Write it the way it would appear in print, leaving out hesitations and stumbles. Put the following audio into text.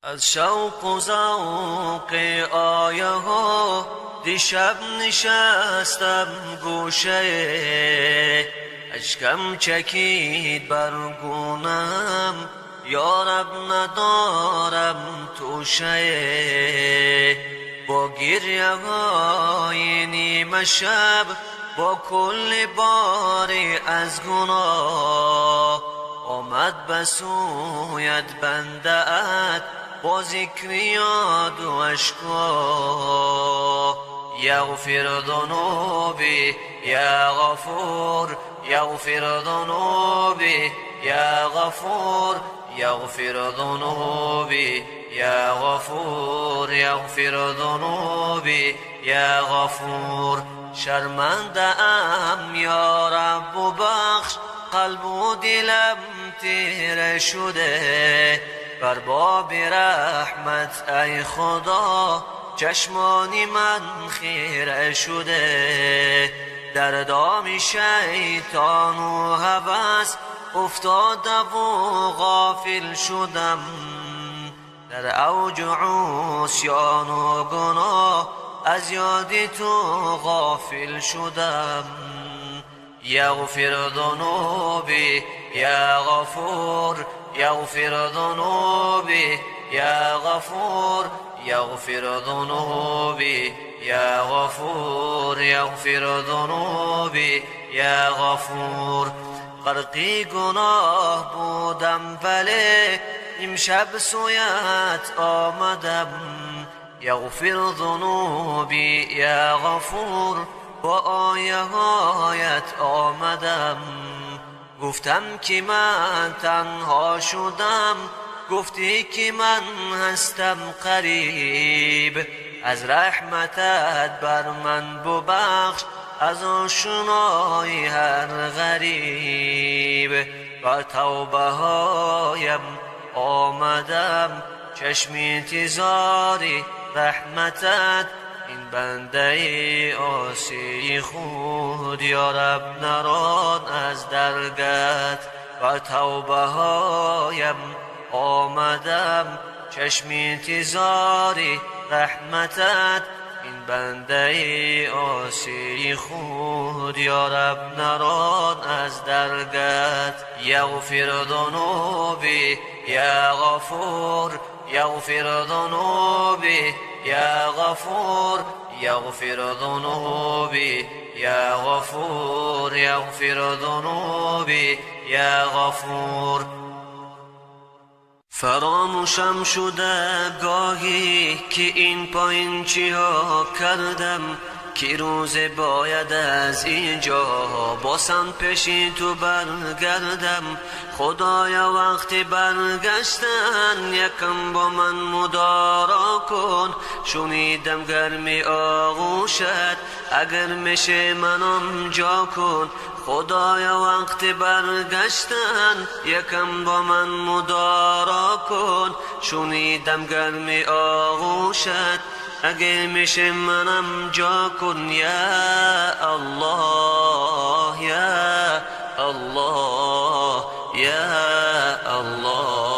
از شوق و ذوق آیه ها دیشب نشستم گوشه، اشکم چکید بر گونم، یارب ندارم توشه. با گریه های نیمه شب، با کل باری از گناه، آمد بسویت بنده ات با ذکر یاد و اشکا. یغفر ذنوبی یا غفور، یغفر ذنوبی یا غفور، یغفر ذنوبی یا غفور، یغفر ذنوبی یا غفور. شرمنده ام یا رب و بخش، قلب و دلم تیره شده. بر باب رحمت ای خدا، چشمان من خیره شده. در دام شیطان و هوس افتاده و غافل شدم، در اوج عصیان و گناه از یاد تو غافل شدم. یغفر ذنوبی یا غفور، یغفر ذنوبی یا غفور، یغفر ذنوبی یا غفور، یغفر ذنوبی یا غفور. غرقی گناه بودم ولی امشب سویت آمدم. یغفر ذنوبی یا غفور، با آیه هایت آمدم. گفتم که من تنها شدم، گفتی که من هستم قریب. از رحمتت بر من ببخش، از آشنای هر غریب. با توبه هایم آمدم، چشم انتظاری رحمتت. این بنده عاصی خود یا رب نران از درگت. با توبه هایم آمدم، چشم انتظاری رحمتت. این بنده عاصی خود یا رب نران از درگت. یغفر ذنوبی یا غفور، یغفر ذنوبی یا غفور، یغفر ذنوبی یا غفور، یغفر ذنوبی یا غفور. فراموشم شده گاهی که این پایین چی ها کردم، که روز باید از اینجا باسم پیشی تو برگردم. خدایا وقتی برگشتن یکم با من مدارا کن. شنیدم گرمی آغوشت، اگر میشه منم جا کن. خدایا وقتی برگشتن یکم با من مدارا کن. شنیدم گرمی آغوشت، اگه میشه منم جا کن. یا الله یا الله یا الله.